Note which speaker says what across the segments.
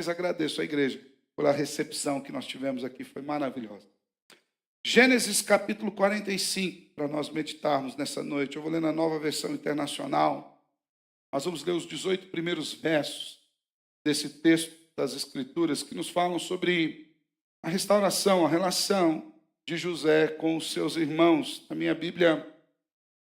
Speaker 1: Mas agradeço à igreja pela recepção que nós tivemos aqui, foi maravilhosa. Gênesis capítulo 45, para nós meditarmos nessa noite. Eu vou ler na Nova Versão Internacional. Nós vamos ler os 18 primeiros versos desse texto das Escrituras que nos falam sobre a restauração, a relação de José com os seus irmãos. A minha Bíblia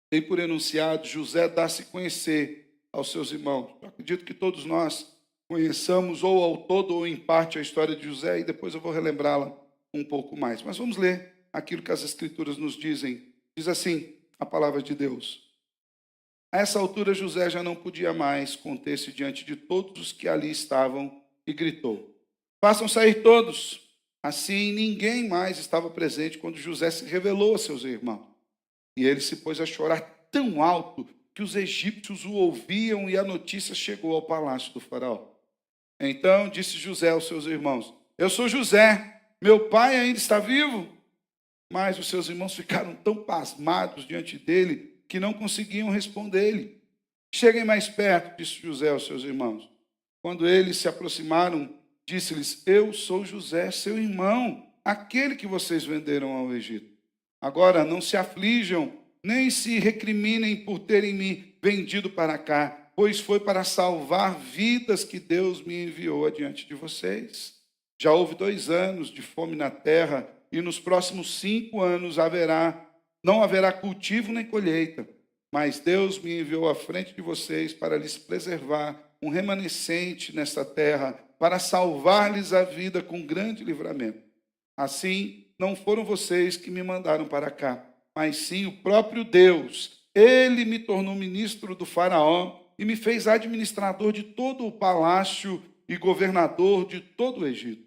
Speaker 1: tem por enunciado: José dá-se conhecer aos seus irmãos. Eu acredito que todos nós conheçamos ou ao todo ou em parte a história de José, e depois eu vou relembrá-la um pouco mais. Mas vamos ler aquilo que as Escrituras nos dizem. Diz assim a palavra de Deus: a essa altura José já não podia mais conter-se diante de todos os que ali estavam e gritou: façam sair todos. Assim ninguém mais estava presente quando José se revelou a seus irmãos. E ele se pôs a chorar tão alto que os egípcios o ouviam, e a notícia chegou ao palácio do faraó. Então disse José aos seus irmãos: eu sou José, meu pai ainda está vivo? Mas os seus irmãos ficaram tão pasmados diante dele que não conseguiam responder-lhe. Cheguem mais perto, disse José aos seus irmãos. Quando eles se aproximaram, disse-lhes: eu sou José, seu irmão, aquele que vocês venderam ao Egito. Agora não se aflijam, nem se recriminem por terem me vendido para cá, pois foi para salvar vidas que Deus me enviou adiante de vocês. Já houve 2 anos de fome na terra, e nos próximos 5 anos não haverá cultivo nem colheita. Mas Deus me enviou à frente de vocês para lhes preservar um remanescente nesta terra, para salvar-lhes a vida com grande livramento. Assim, não foram vocês que me mandaram para cá, mas sim o próprio Deus. Ele me tornou ministro do faraó e me fez administrador de todo o palácio e governador de todo o Egito.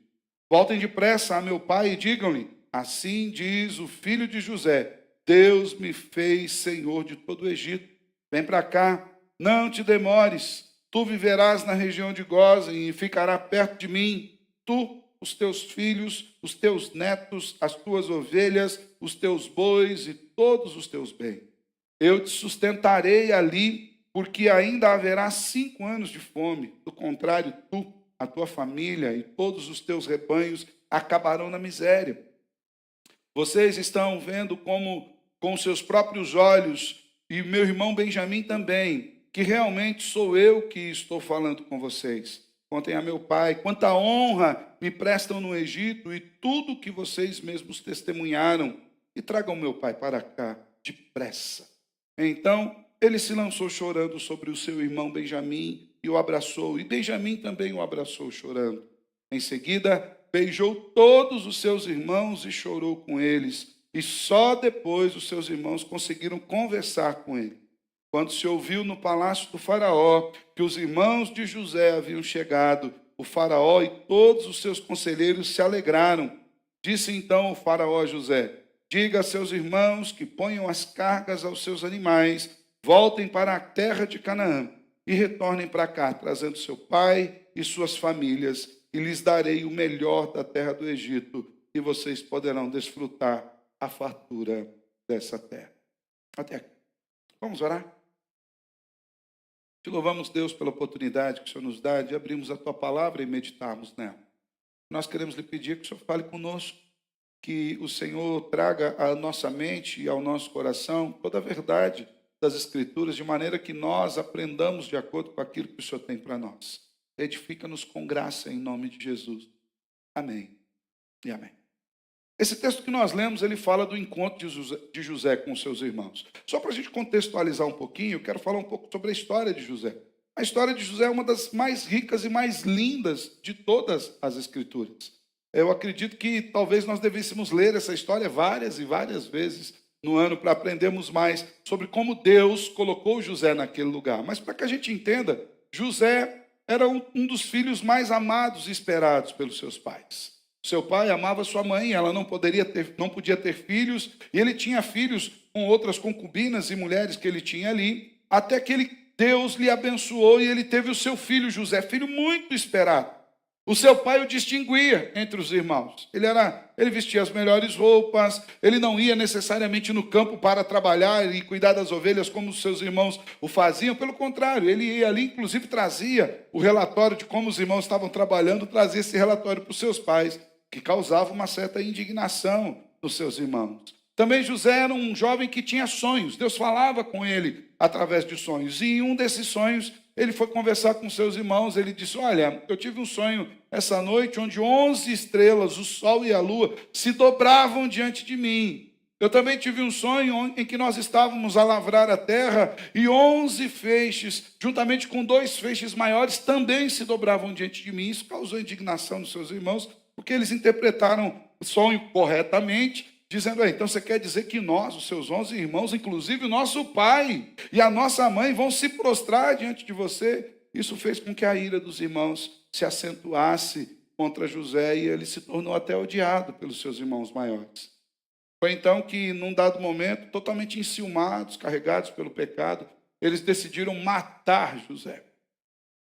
Speaker 1: Voltem depressa a meu pai e digam-lhe: assim diz o filho de José, Deus me fez senhor de todo o Egito. Vem para cá, não te demores. Tu viverás na região de Gósen e ficará perto de mim. Tu, os teus filhos, os teus netos, as tuas ovelhas, os teus bois e todos os teus bens. Eu te sustentarei ali, porque ainda haverá 5 anos de fome. Do contrário, tu, a tua família e todos os teus rebanhos acabarão na miséria. Vocês estão vendo como com seus próprios olhos, e meu irmão Benjamim também, que realmente sou eu que estou falando com vocês. Contem a meu pai quanta honra me prestam no Egito e tudo que vocês mesmos testemunharam, e tragam meu pai para cá depressa. Então ele se lançou chorando sobre o seu irmão Benjamim e o abraçou, e Benjamim também o abraçou chorando. Em seguida beijou todos os seus irmãos e chorou com eles, e só depois os seus irmãos conseguiram conversar com ele. Quando se ouviu no palácio do faraó que os irmãos de José haviam chegado, o faraó e todos os seus conselheiros se alegraram. Disse então o faraó a José: diga a seus irmãos que ponham as cargas aos seus animais, voltem para a terra de Canaã e retornem para cá, trazendo seu pai e suas famílias, e lhes darei o melhor da terra do Egito, e vocês poderão desfrutar a fartura dessa terra. Até aqui. Vamos orar? Te louvamos, Deus, pela oportunidade que o Senhor nos dá de abrirmos a Tua palavra e meditarmos nela. Nós queremos lhe pedir que o Senhor fale conosco, que o Senhor traga à nossa mente e ao nosso coração toda a verdade das Escrituras, de maneira que nós aprendamos de acordo com aquilo que o Senhor tem para nós. Edifica-nos com graça em nome de Jesus. Amém e amém. Esse texto que nós lemos, ele fala do encontro de José com os seus irmãos. Só para a gente contextualizar um pouquinho, eu quero falar um pouco sobre a história de José. A história de José é uma das mais ricas e mais lindas de todas as Escrituras. Eu acredito que talvez nós devêssemos ler essa história várias e várias vezes no ano para aprendermos mais sobre como Deus colocou José naquele lugar. Mas para que a gente entenda, José era um dos filhos mais amados e esperados pelos seus pais. Seu pai amava sua mãe, ela não podia ter filhos, e ele tinha filhos com outras concubinas e mulheres que ele tinha ali, até que Deus lhe abençoou e ele teve o seu filho José, filho muito esperado. O seu pai o distinguia entre os irmãos. Ele vestia as melhores roupas, ele não ia necessariamente no campo para trabalhar e cuidar das ovelhas como os seus irmãos o faziam. Pelo contrário, ele ia ali, inclusive trazia o relatório de como os irmãos estavam trabalhando, trazia esse relatório para os seus pais, que causava uma certa indignação nos seus irmãos. Também José era um jovem que tinha sonhos. Deus falava com ele através de sonhos. E em um desses sonhos, ele foi conversar com seus irmãos. Ele disse: olha, eu tive um sonho essa noite onde 11 estrelas, o sol e a lua, se dobravam diante de mim. Eu também tive um sonho em que nós estávamos a lavrar a terra e 11 feixes, juntamente com 2 feixes maiores, também se dobravam diante de mim. Isso causou indignação nos seus irmãos, porque eles interpretaram o sonho corretamente, dizendo: então você quer dizer que nós, os seus 11 irmãos, inclusive o nosso pai e a nossa mãe, vão se prostrar diante de você? Isso fez com que a ira dos irmãos se acentuasse contra José e ele se tornou até odiado pelos seus irmãos maiores. Foi então que, num dado momento, totalmente enciumados, carregados pelo pecado, eles decidiram matar José.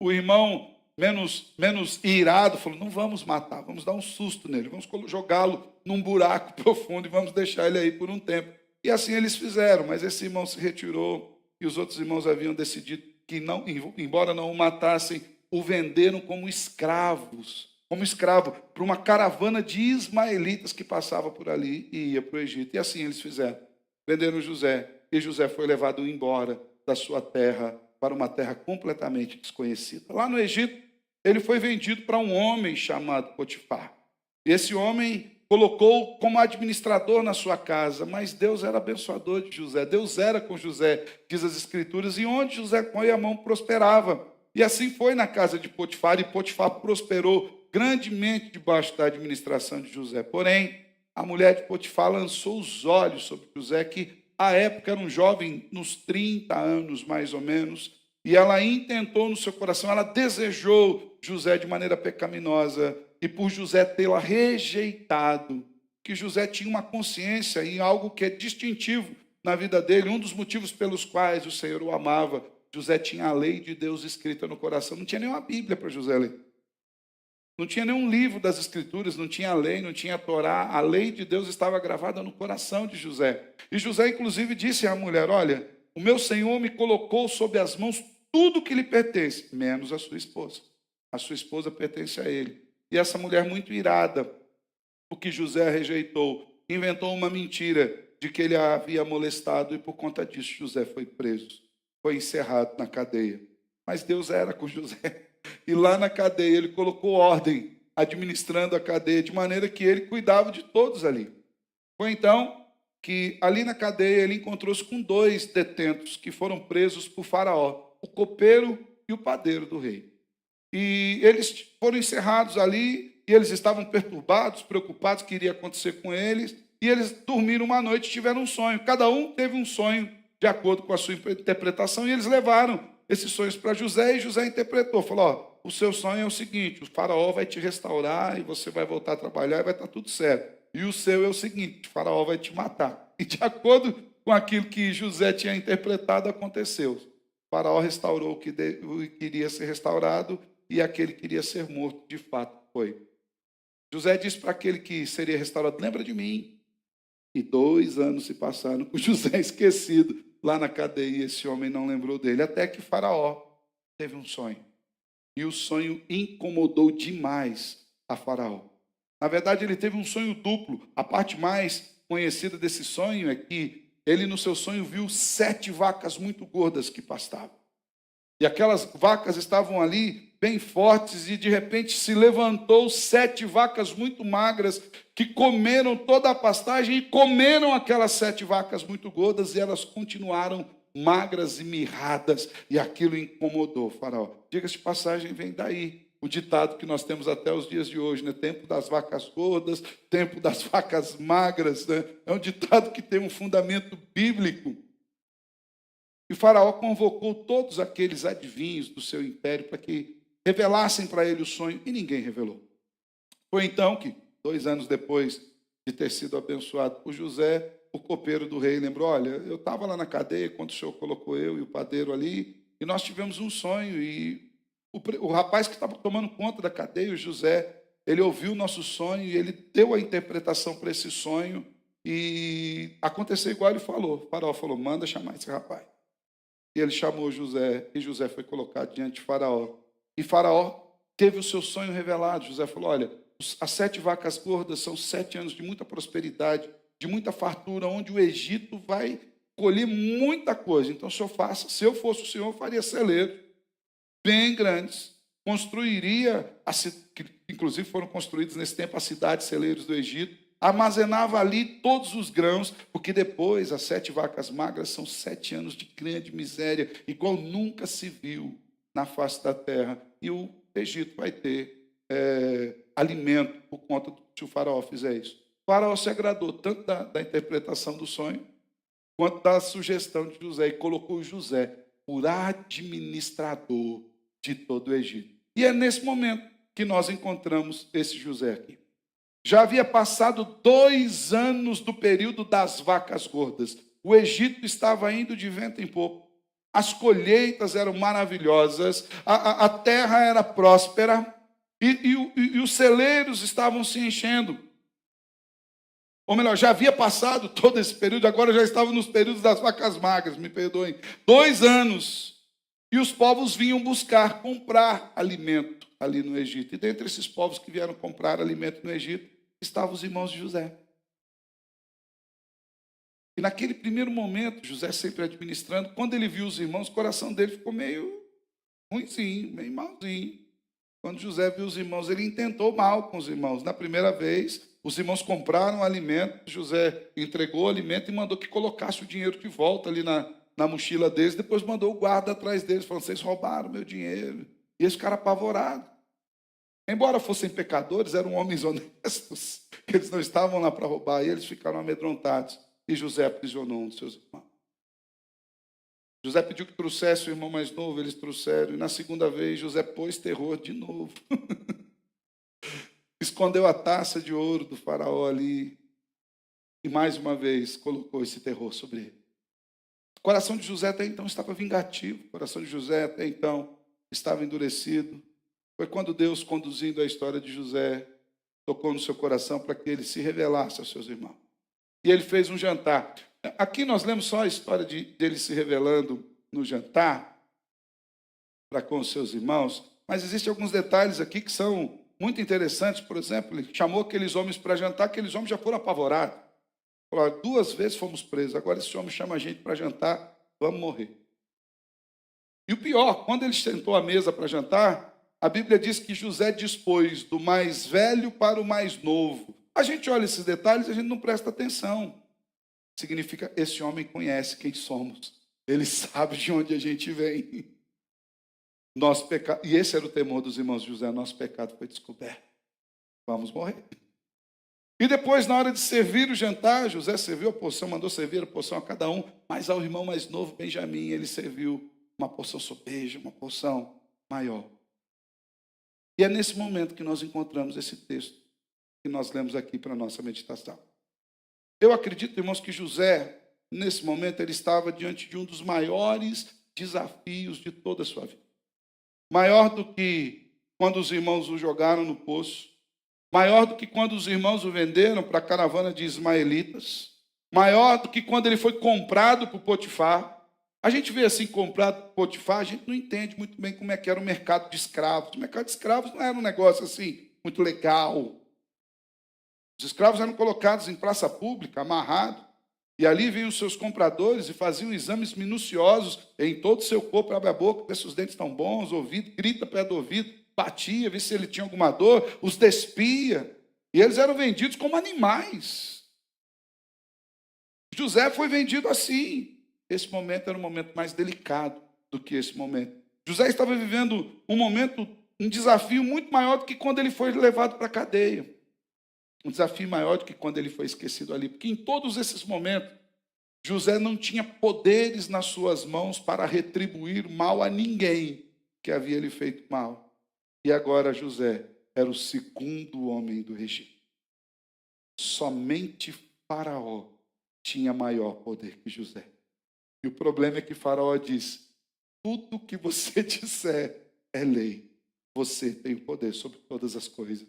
Speaker 1: O irmão menos irado falou: não vamos matar, vamos dar um susto nele, vamos jogá-lo num buraco profundo e vamos deixar ele aí por um tempo. E assim eles fizeram, mas esse irmão se retirou e os outros irmãos haviam decidido que, não, embora não o matassem, o venderam como escravo para uma caravana de ismaelitas que passava por ali e ia para o Egito. E assim eles fizeram. Venderam José, e José foi levado embora da sua terra para uma terra completamente desconhecida. Lá no Egito, ele foi vendido para um homem chamado Potifar. E esse homem colocou como administrador na sua casa, mas Deus era abençoador de José. Deus era com José, diz as Escrituras, e onde José põe a mão prosperava. E assim foi na casa de Potifar, e Potifar prosperou grandemente debaixo da administração de José. Porém, a mulher de Potifar lançou os olhos sobre José, que à época era um jovem nos 30 anos, mais ou menos, e ela intentou no seu coração, ela desejou José de maneira pecaminosa, e por José tê-la rejeitado, que José tinha uma consciência em algo que é distintivo na vida dele, um dos motivos pelos quais o Senhor o amava. José tinha a lei de Deus escrita no coração, não tinha nenhuma Bíblia para José ler. Não tinha nenhum livro das Escrituras, não tinha lei, não tinha Torá. A lei de Deus estava gravada no coração de José. E José, inclusive, disse à mulher: olha, o meu Senhor me colocou sob as mãos tudo que lhe pertence, menos a sua esposa. A sua esposa pertence a ele. E essa mulher, muito irada, porque José a rejeitou, inventou uma mentira de que ele a havia molestado, e por conta disso José foi preso, foi encerrado na cadeia. Mas Deus era com José. E lá na cadeia ele colocou ordem, administrando a cadeia, de maneira que ele cuidava de todos ali. Foi então que ali na cadeia ele encontrou-se com 2 detentos que foram presos por Faraó, o copeiro e o padeiro do rei. E eles foram encerrados ali, e eles estavam perturbados, preocupados com o que iria acontecer com eles, e eles dormiram uma noite e tiveram um sonho. Cada um teve um sonho de acordo com a sua interpretação, e eles levaram esses sonhos para José, e José interpretou, falou: o seu sonho é o seguinte, o faraó vai te restaurar, e você vai voltar a trabalhar, e vai estar tudo certo. E o seu é o seguinte, o faraó vai te matar. E de acordo com aquilo que José tinha interpretado, aconteceu. O faraó restaurou o que queria ser restaurado, e aquele que queria ser morto, de fato, foi. José disse para aquele que seria restaurado: lembra de mim. E 2 anos se passaram com José esquecido lá na cadeia, e esse homem não lembrou dele, até que Faraó teve um sonho. E o sonho incomodou demais a Faraó. Na verdade, ele teve um sonho duplo. A parte mais conhecida desse sonho é que ele, no seu sonho, viu 7 vacas muito gordas que pastavam. E aquelas vacas estavam ali bem fortes, e de repente se levantou 7 vacas muito magras que comeram toda a pastagem e comeram aquelas 7 vacas muito gordas, e elas continuaram magras e mirradas, e aquilo incomodou o Faraó. Diga-se de passagem, vem daí o ditado que nós temos até os dias de hoje, né? Tempo das vacas gordas, tempo das vacas magras, né? É um ditado que tem um fundamento bíblico. E o Faraó convocou todos aqueles adivinhos do seu império para que revelassem para ele o sonho, e ninguém revelou. Foi então que, 2 anos depois de ter sido abençoado por José, o copeiro do rei lembrou: olha, eu estava lá na cadeia quando o senhor colocou eu e o padeiro ali, e nós tivemos um sonho, e o rapaz que estava tomando conta da cadeia, o José, ele ouviu o nosso sonho e ele deu a interpretação para esse sonho e aconteceu igual ele falou. O faraó falou, manda chamar esse rapaz. E ele chamou José e José foi colocado diante de Faraó. E Faraó teve o seu sonho revelado. José falou, olha, as 7 vacas gordas são 7 anos de muita prosperidade, de muita fartura, onde o Egito vai colher muita coisa. Então, se eu fosse o senhor, eu faria celeiros bem grandes, construiria, que inclusive foram construídos nesse tempo as cidades celeiros do Egito, armazenava ali todos os grãos, porque depois as 7 vacas magras são 7 anos de grande miséria, igual nunca se viu na face da terra. E o Egito vai ter alimento por conta se o faraó fizer isso. O faraó se agradou tanto da interpretação do sonho, quanto da sugestão de José, e colocou José por administrador de todo o Egito. E é nesse momento que nós encontramos esse José aqui. Já havia passado 2 anos do período das vacas gordas. O Egito estava indo de vento em popa. As colheitas eram maravilhosas, a terra era próspera e os celeiros estavam se enchendo. Ou melhor, já havia passado todo esse período, agora já estava nos períodos das vacas magras, me perdoem. 2 anos. E os povos vinham buscar, comprar alimento ali no Egito. E dentre esses povos que vieram comprar alimento no Egito, estavam os irmãos de José. E naquele primeiro momento, José sempre administrando, quando ele viu os irmãos, o coração dele ficou meio ruimzinho, meio malzinho. Quando José viu os irmãos, ele intentou mal com os irmãos. Na primeira vez, os irmãos compraram alimento, José entregou o alimento e mandou que colocasse o dinheiro de volta ali na mochila deles, depois mandou o guarda atrás deles, falando, vocês roubaram meu dinheiro. E eles ficaram apavorados. Embora fossem pecadores, eram homens honestos, eles não estavam lá para roubar, e eles ficaram amedrontados. E José aprisionou um de seus irmãos. José pediu que trouxesse o irmão mais novo, eles trouxeram, e na segunda vez José pôs terror de novo. Escondeu a taça de ouro do faraó ali, e mais uma vez colocou esse terror sobre ele. O coração de José até então estava vingativo, o coração de José até então estava endurecido. Foi quando Deus, conduzindo a história de José, tocou no seu coração para que ele se revelasse aos seus irmãos. E ele fez um jantar. Aqui nós lemos só a história dele se revelando no jantar para com os seus irmãos, mas existem alguns detalhes aqui que são muito interessantes. Por exemplo, ele chamou aqueles homens para jantar, aqueles homens já foram apavorados. Falaram, 2 vezes fomos presos, agora esse homem chama a gente para jantar, vamos morrer. E o pior, quando ele sentou à mesa para jantar, a Bíblia diz que José dispôs do mais velho para o mais novo. A gente olha esses detalhes e a gente não presta atenção. Significa, esse homem conhece quem somos. Ele sabe de onde a gente vem. Nosso pecado, e esse era o temor dos irmãos de José, nosso pecado foi descoberto. Vamos morrer. E depois, na hora de servir o jantar, José serviu a porção, mandou servir a porção a cada um, mas ao irmão mais novo, Benjamim, ele serviu uma porção sobeja, uma porção maior. E é nesse momento que nós encontramos esse texto que nós lemos aqui para a nossa meditação. Eu acredito, irmãos, que José, nesse momento, ele estava diante de um dos maiores desafios de toda a sua vida. Maior do que quando os irmãos o jogaram no poço, maior do que quando os irmãos o venderam para a caravana de ismaelitas, maior do que quando ele foi comprado por Potifar. A gente vê assim, comprado por Potifar, a gente não entende muito bem como é que era o mercado de escravos. O mercado de escravos não era um negócio assim, muito legal. Os escravos eram colocados em praça pública, amarrados, e ali vinham os seus compradores e faziam exames minuciosos em todo o seu corpo, abre a boca, vê se os dentes estão bons, ouvido, grita perto do ouvido, batia, vê se ele tinha alguma dor, os despia, e eles eram vendidos como animais. José foi vendido assim. Esse momento era um momento mais delicado do que esse momento. José estava vivendo um desafio muito maior do que quando ele foi levado para a cadeia. Um desafio maior do que quando ele foi esquecido ali. Porque em todos esses momentos, José não tinha poderes nas suas mãos para retribuir mal a ninguém que havia lhe feito mal. E agora José era o segundo homem do Egito. Somente Faraó tinha maior poder que José. E o problema é que Faraó diz, tudo que você disser é lei. Você tem o poder sobre todas as coisas.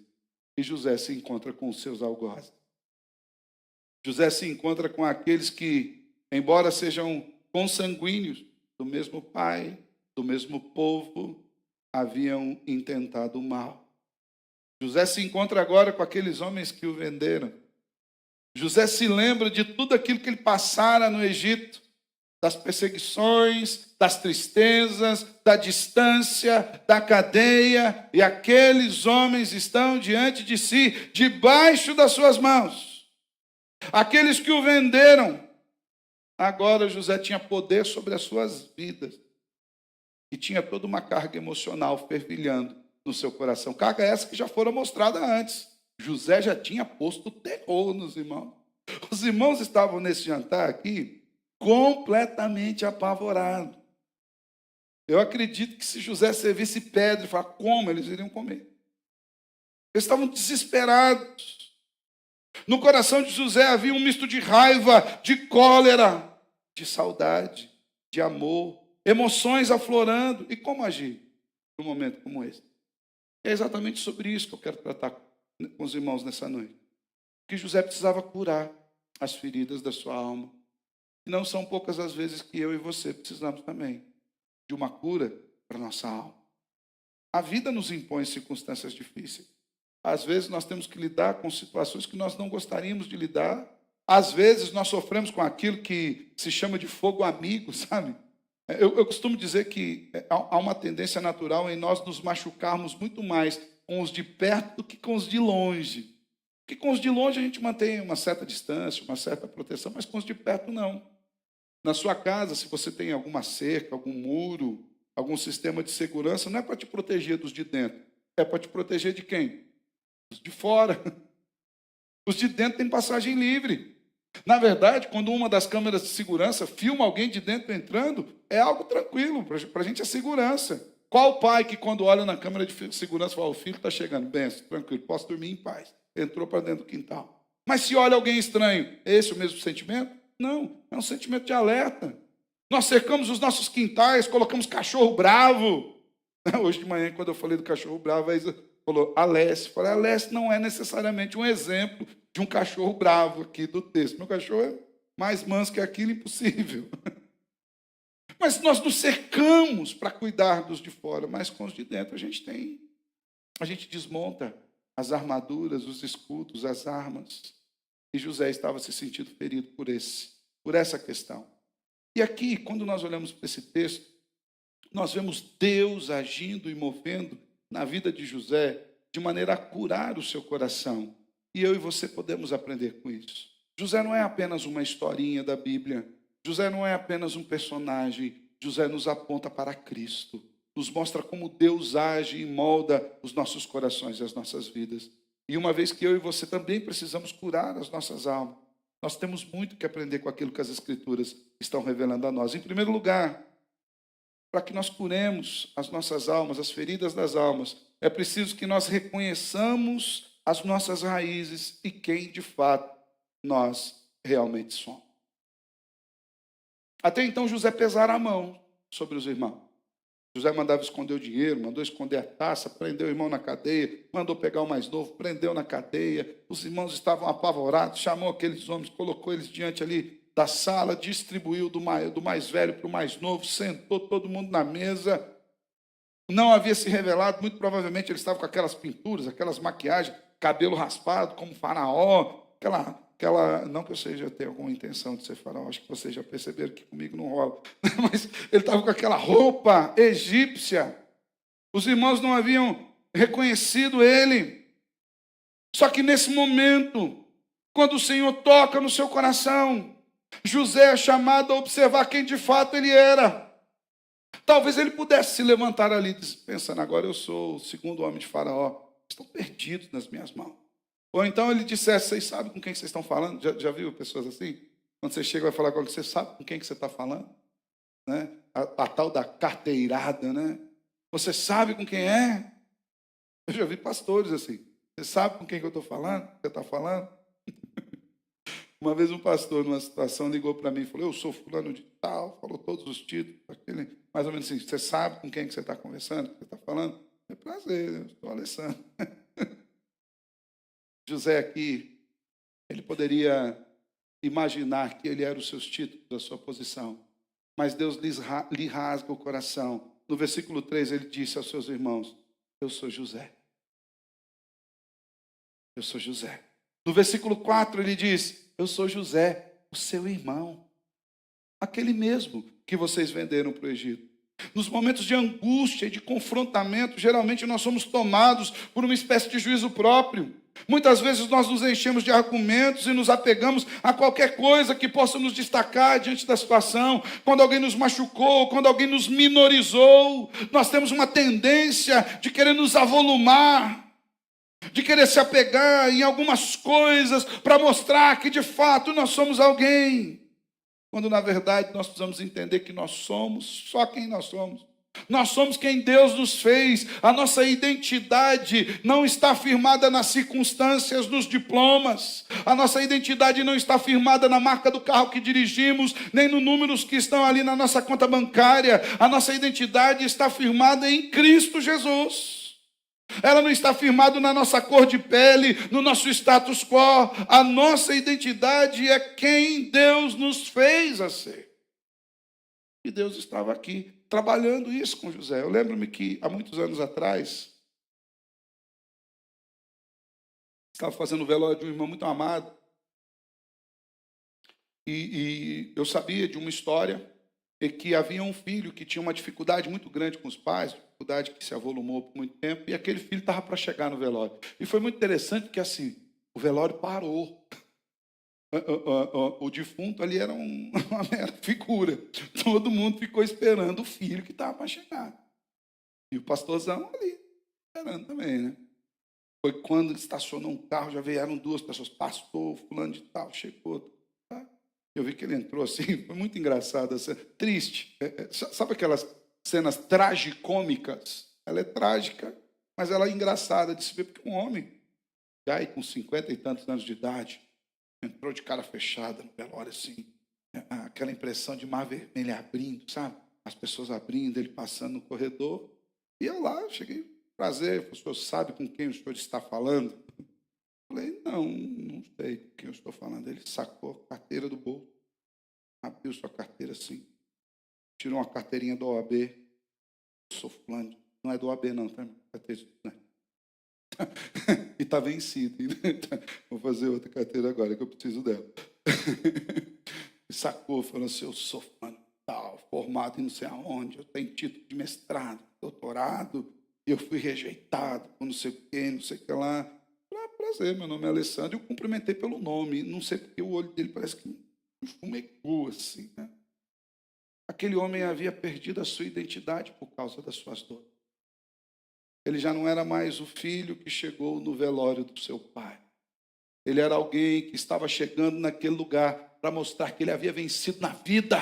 Speaker 1: E José se encontra com os seus algozes. José se encontra com aqueles que, embora sejam consanguíneos do mesmo pai, do mesmo povo, haviam intentado o mal. José se encontra agora com aqueles homens que o venderam. José se lembra de tudo aquilo que ele passara no Egito, das perseguições, das tristezas, da distância, da cadeia, e aqueles homens estão diante de si, debaixo das suas mãos. Aqueles que o venderam, agora José tinha poder sobre as suas vidas, e tinha toda uma carga emocional fervilhando no seu coração. Carga essa que já fora mostrada antes. José já tinha posto terror nos irmãos. Os irmãos estavam nesse jantar aqui completamente apavorados. Eu acredito que se José servisse pedra e falar como, eles iriam comer. Eles estavam desesperados. No coração de José havia um misto de raiva, de cólera, de saudade, de amor, emoções aflorando. E como agir num momento como esse? É exatamente sobre isso que eu quero tratar com os irmãos nessa noite. Que José precisava curar as feridas da sua alma. E não são poucas as vezes que eu e você precisamos também de uma cura para a nossa alma. A vida nos impõe circunstâncias difíceis. Às vezes nós temos que lidar com situações que nós não gostaríamos de lidar. Às vezes nós sofremos com aquilo que se chama de fogo amigo, sabe? Eu costumo dizer que há uma tendência natural em nós nos machucarmos muito mais com os de perto do que com os de longe. Porque com os de longe a gente mantém uma certa distância, uma certa proteção, mas com os de perto não. Na sua casa, se você tem alguma cerca, algum muro, algum sistema de segurança, não é para te proteger dos de dentro, é para te proteger de quem? Os de fora. Os de dentro têm passagem livre. Na verdade, quando uma das câmeras de segurança filma alguém de dentro entrando, é algo tranquilo, para a gente é segurança. Qual pai que quando olha na câmera de segurança fala, o filho está chegando, benção, tranquilo, posso dormir em paz. Entrou para dentro do quintal. Mas se olha alguém estranho, é esse o mesmo sentimento? Não, é um sentimento de alerta. Nós cercamos os nossos quintais, colocamos cachorro bravo. Hoje de manhã, quando eu falei do cachorro bravo, aí falou Alessi. Falei, Alessi não é necessariamente um exemplo de um cachorro bravo aqui do texto. Meu cachorro é mais manso que aquilo, impossível. Mas nós nos cercamos para cuidar dos de fora, mas com os de dentro a gente desmonta as armaduras, os escudos, as armas. E José estava se sentindo ferido por essa questão. E aqui, quando nós olhamos para esse texto, nós vemos Deus agindo e movendo na vida de José de maneira a curar o seu coração. E eu e você podemos aprender com isso. José não é apenas uma historinha da Bíblia. José não é apenas um personagem. José nos aponta para Cristo. Nos mostra como Deus age e molda os nossos corações e as nossas vidas. E uma vez que eu e você também precisamos curar as nossas almas, nós temos muito que aprender com aquilo que as Escrituras estão revelando a nós. Em primeiro lugar, para que nós curemos as nossas almas, as feridas das almas, é preciso que nós reconheçamos as nossas raízes e quem, de fato, nós realmente somos. Até então, José pesara a mão sobre os irmãos. José mandava esconder o dinheiro, mandou esconder a taça, prendeu o irmão na cadeia, mandou pegar o mais novo, prendeu na cadeia. Os irmãos estavam apavorados, chamou aqueles homens, colocou eles diante ali da sala, distribuiu do mais velho para o mais novo, sentou todo mundo na mesa. Não havia se revelado, muito provavelmente ele estava com aquelas pinturas, aquelas maquiagens, cabelo raspado como faraó, não que eu seja ter alguma intenção de ser faraó, acho que vocês já perceberam que comigo não rola, mas ele estava com aquela roupa egípcia. Os irmãos não haviam reconhecido ele. Só que nesse momento, quando o Senhor toca no seu coração, José é chamado a observar quem de fato ele era. Talvez ele pudesse se levantar ali, pensando, agora eu sou o segundo homem de faraó, estão perdidos nas minhas mãos. Ou então ele dissesse, vocês sabem com quem vocês estão falando? Já viu pessoas assim? Quando você chega e vai falar com alguém, você sabe com quem que você está falando? Né? A tal da carteirada, né? Você sabe com quem é? Eu já vi pastores assim. Você sabe com quem que eu estou falando? Você está falando? Uma vez um pastor, numa situação, ligou para mim e falou, eu sou fulano de tal, falou todos os títulos, Mais ou menos assim, você sabe com quem que você está conversando, que você está falando? É prazer, eu sou Alessandro. José aqui, ele poderia imaginar que ele era os seus títulos, a sua posição. Mas Deus lhe rasga o coração. No versículo 3 ele disse aos seus irmãos, eu sou José. Eu sou José. No versículo 4 ele diz, eu sou José, o seu irmão. Aquele mesmo que vocês venderam para o Egito. Nos momentos de angústia e de confrontamento, geralmente nós somos tomados por uma espécie de juízo próprio. Muitas vezes nós nos enchemos de argumentos e nos apegamos a qualquer coisa que possa nos destacar diante da situação. Quando alguém nos machucou, quando alguém nos minorizou, nós temos uma tendência de querer nos avolumar, de querer se apegar em algumas coisas para mostrar que de fato nós somos alguém. Quando na verdade nós precisamos entender que nós somos só quem nós somos. Nós somos quem Deus nos fez. A nossa identidade não está firmada nas circunstâncias, nos diplomas. A nossa identidade não está firmada na marca do carro que dirigimos, nem nos números que estão ali na nossa conta bancária. A nossa identidade está firmada em Cristo Jesus. Ela não está firmada na nossa cor de pele, no nosso status quo. A nossa identidade é quem Deus nos fez a ser. E Deus estava aqui trabalhando isso com José. Eu lembro-me que há muitos anos atrás, estava fazendo o velório de um irmão muito amado. E eu sabia de uma história em que havia um filho que tinha uma dificuldade muito grande com os pais, dificuldade que se avolumou por muito tempo, e aquele filho estava para chegar no velório. E foi muito interessante porque assim, o velório parou. O defunto ali era uma mera figura. Todo mundo ficou esperando o filho que estava para chegar. E o pastorzão ali, esperando também, né? Foi quando estacionou um carro, já vieram duas pessoas, pastor, fulano de tal, chegou. Tá? Eu vi que ele entrou assim, foi muito engraçado, assim, triste. Sabe aquelas cenas tragicômicas? Ela é trágica, mas ela é engraçada de se ver, porque um homem, já aí com 50 e tantos anos de idade, entrou de cara fechada no velório, assim, aquela impressão de mar vermelho abrindo, sabe? As pessoas abrindo, ele passando no corredor. E eu lá, cheguei, prazer, o senhor sabe com quem o senhor está falando? Falei, não sei com quem eu estou falando. Ele sacou a carteira do bolso, abriu sua carteira assim, tirou uma carteirinha do OAB, sou fulano, não é do OAB não, tá? E está vencido. Vou fazer outra carteira agora, que eu preciso dela. Sacou, falou assim, eu sou tal, formado em não sei aonde, eu tenho título de mestrado, doutorado, e eu fui rejeitado por não sei o quê, não sei o que lá. Prazer, meu nome é Alessandro. Eu cumprimentei pelo nome, não sei porque o olho dele parece que fumegou assim, né? Aquele homem havia perdido a sua identidade por causa das suas dores. Ele já não era mais o filho que chegou no velório do seu pai. Ele era alguém que estava chegando naquele lugar para mostrar que ele havia vencido na vida.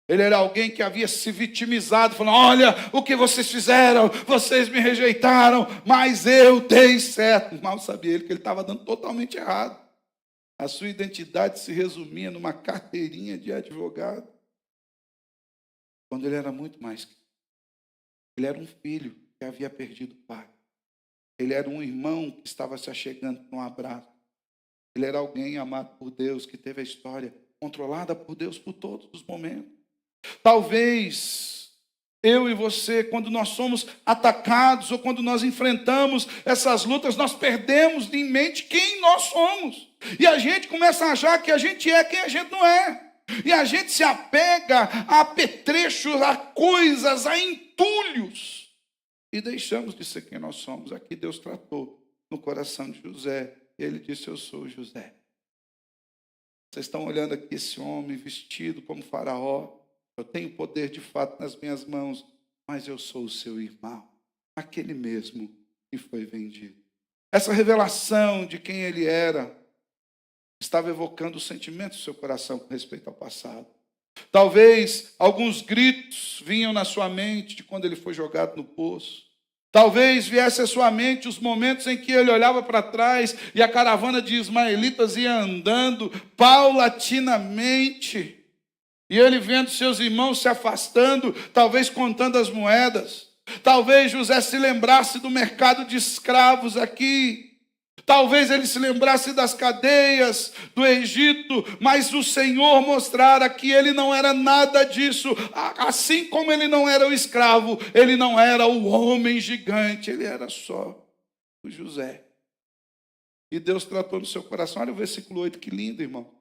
Speaker 1: Ele era alguém que havia se vitimizado, falando, olha o que vocês fizeram, vocês me rejeitaram, mas eu dei certo. Mal sabia ele que ele estava dando totalmente errado. A sua identidade se resumia numa carteirinha de advogado. Quando ele era muito mais que isso. Ele era um filho que havia perdido o pai. Ele era um irmão que estava se achegando com um abraço. Ele era alguém amado por Deus, que teve a história controlada por Deus por todos os momentos. Talvez eu e você, quando nós somos atacados ou quando nós enfrentamos essas lutas, nós perdemos de mente quem nós somos. E a gente começa a achar que a gente é quem a gente não é. E a gente se apega a apetrechos, a coisas, a entulhos. E deixamos de ser quem nós somos. Aqui Deus tratou no coração de José. E ele disse, eu sou José. Vocês estão olhando aqui esse homem vestido como faraó. Eu tenho poder de fato nas minhas mãos. Mas eu sou o seu irmão. Aquele mesmo que foi vendido. Essa revelação de quem ele era estava evocando os sentimentos do seu coração com respeito ao passado. Talvez alguns gritos vinham na sua mente de quando ele foi jogado no poço. Talvez viesse à sua mente os momentos em que ele olhava para trás e a caravana de ismaelitas ia andando paulatinamente. E ele vendo seus irmãos se afastando, talvez contando as moedas. Talvez José se lembrasse do mercado de escravos aqui. Talvez ele se lembrasse das cadeias do Egito, mas o Senhor mostrara que ele não era nada disso. Assim como ele não era o escravo, ele não era o homem gigante, ele era só o José. E Deus tratou no seu coração. Olha o versículo 8, que lindo, irmão.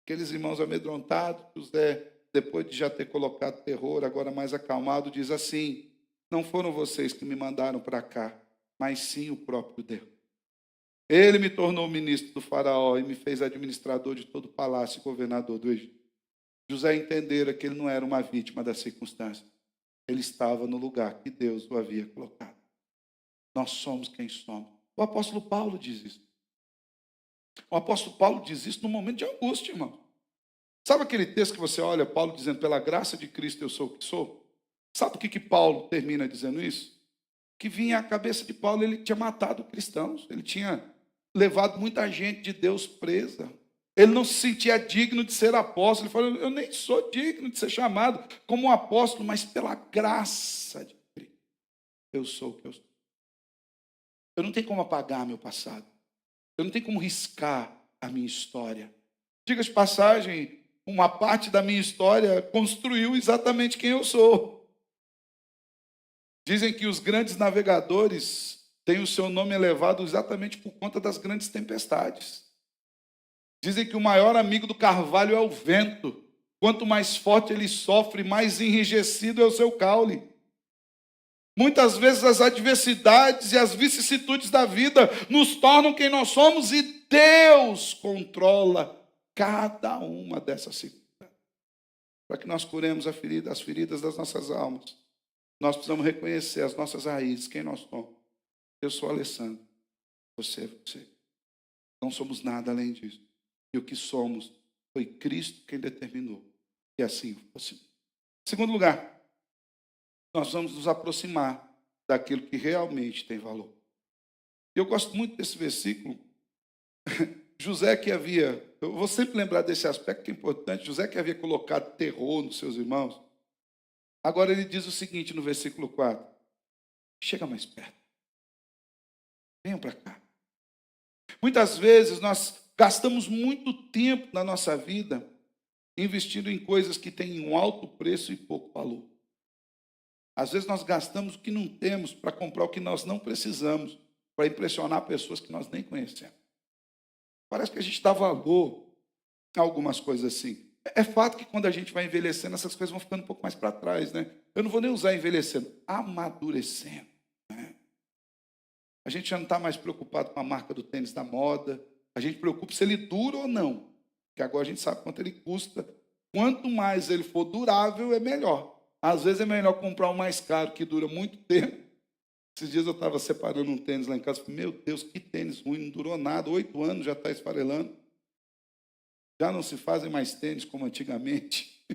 Speaker 1: Aqueles irmãos amedrontados, José, depois de já ter colocado terror, agora mais acalmado, diz assim: não foram vocês que me mandaram para cá, mas sim o próprio Deus. Ele me tornou ministro do faraó e me fez administrador de todo o palácio e governador do Egito. José entendera que ele não era uma vítima das circunstâncias. Ele estava no lugar que Deus o havia colocado. Nós somos quem somos. O apóstolo Paulo diz isso. O apóstolo Paulo diz isso no momento de angústia, irmão. Sabe aquele texto que você olha, Paulo dizendo, pela graça de Cristo eu sou o que sou? Sabe o que Paulo termina dizendo isso? Que vinha à cabeça de Paulo, ele tinha matado cristãos, ele tinha levado muita gente de Deus presa. Ele não se sentia digno de ser apóstolo. Ele falou, eu nem sou digno de ser chamado como um apóstolo, mas pela graça de Cristo, eu sou o que eu sou. Eu não tenho como apagar meu passado. Eu não tenho como riscar a minha história. Diga de passagem, uma parte da minha história construiu exatamente quem eu sou. Dizem que os grandes navegadores têm o seu nome elevado exatamente por conta das grandes tempestades. Dizem que o maior amigo do carvalho é o vento. Quanto mais forte ele sofre, mais enrijecido é o seu caule. Muitas vezes as adversidades e as vicissitudes da vida nos tornam quem nós somos e Deus controla cada uma dessas circunstâncias. Para que nós curemos as feridas das nossas almas, nós precisamos reconhecer as nossas raízes, quem nós somos. Eu sou Alessandro, você é você. Não somos nada além disso. E o que somos foi Cristo quem determinou. E assim fosse. Em segundo lugar, nós vamos nos aproximar daquilo que realmente tem valor. Eu gosto muito desse versículo. José que havia, eu vou sempre lembrar desse aspecto que é importante, José que havia colocado terror nos seus irmãos. Agora ele diz o seguinte no versículo 4. Chega mais perto. Venham para cá. Muitas vezes nós gastamos muito tempo na nossa vida investindo em coisas que têm um alto preço e pouco valor. Às vezes nós gastamos o que não temos para comprar o que nós não precisamos, para impressionar pessoas que nós nem conhecemos. Parece que a gente dá valor a algumas coisas assim. É fato que quando a gente vai envelhecendo, essas coisas vão ficando um pouco mais para trás, né? Eu não vou nem usar envelhecendo, amadurecendo. A gente já não está mais preocupado com a marca do tênis da moda. A gente preocupa se ele dura ou não. Porque agora a gente sabe quanto ele custa. Quanto mais ele for durável, é melhor. Às vezes é melhor comprar um mais caro, que dura muito tempo. Esses dias eu estava separando um tênis lá em casa. Falei, meu Deus, que tênis ruim, não durou nada. 8 anos já está esfarelando. Já não se fazem mais tênis como antigamente.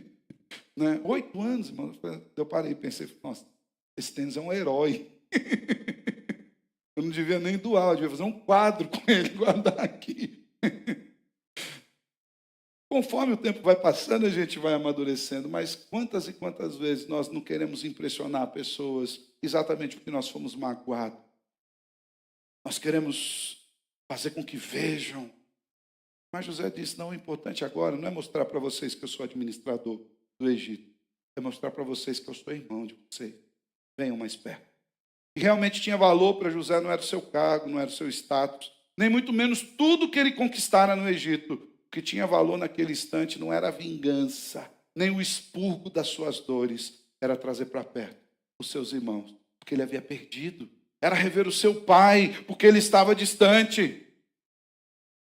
Speaker 1: Né? 8 anos, irmão. Eu parei e pensei, nossa, esse tênis é um herói. Eu não devia nem doar, eu devia fazer um quadro com ele, guardar aqui. Conforme o tempo vai passando, a gente vai amadurecendo, mas quantas e quantas vezes nós não queremos impressionar pessoas exatamente porque nós fomos magoados. Nós queremos fazer com que vejam. Mas José disse, não, o importante agora não é mostrar para vocês que eu sou administrador do Egito, é mostrar para vocês que eu sou irmão de vocês. Venham mais perto. E realmente tinha valor para José, não era o seu cargo, não era o seu status, nem muito menos tudo que ele conquistara no Egito. O que tinha valor naquele instante não era a vingança, nem o expurgo das suas dores, era trazer para perto os seus irmãos, porque ele havia perdido. Era rever o seu pai, porque ele estava distante.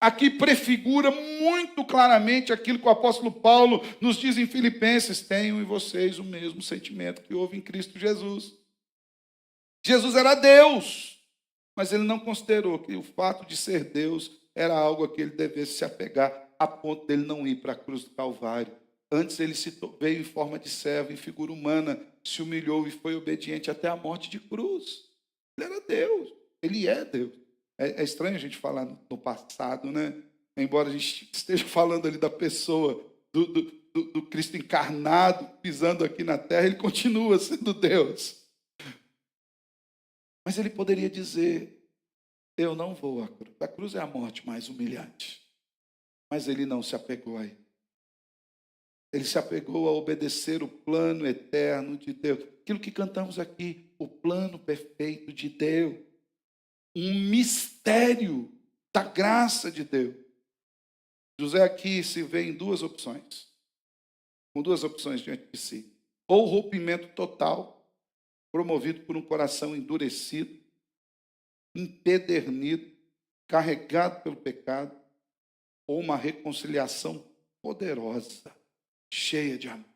Speaker 1: Aqui prefigura muito claramente aquilo que o apóstolo Paulo nos diz em Filipenses: tenham em vocês o mesmo sentimento que houve em Cristo Jesus. Jesus era Deus, mas ele não considerou que o fato de ser Deus era algo a que ele devesse se apegar, a ponto dele não ir para a cruz do Calvário. Antes ele veio em forma de servo, em figura humana, se humilhou e foi obediente até a morte de cruz. Ele era Deus, ele é Deus. É estranho a gente falar no passado, né? Embora a gente esteja falando ali da pessoa, do Cristo encarnado, pisando aqui na terra, ele continua sendo Deus. Mas ele poderia dizer, eu não vou à cruz. A cruz é a morte mais humilhante. Mas ele não se apegou aí. Ele se apegou a obedecer o plano eterno de Deus. Aquilo que cantamos aqui, o plano perfeito de Deus. Um mistério da graça de Deus. José aqui se vê em duas opções. Com duas opções diante de si. Ou rompimento total, promovido por um coração endurecido, empedernido, carregado pelo pecado, ou uma reconciliação poderosa, cheia de amor.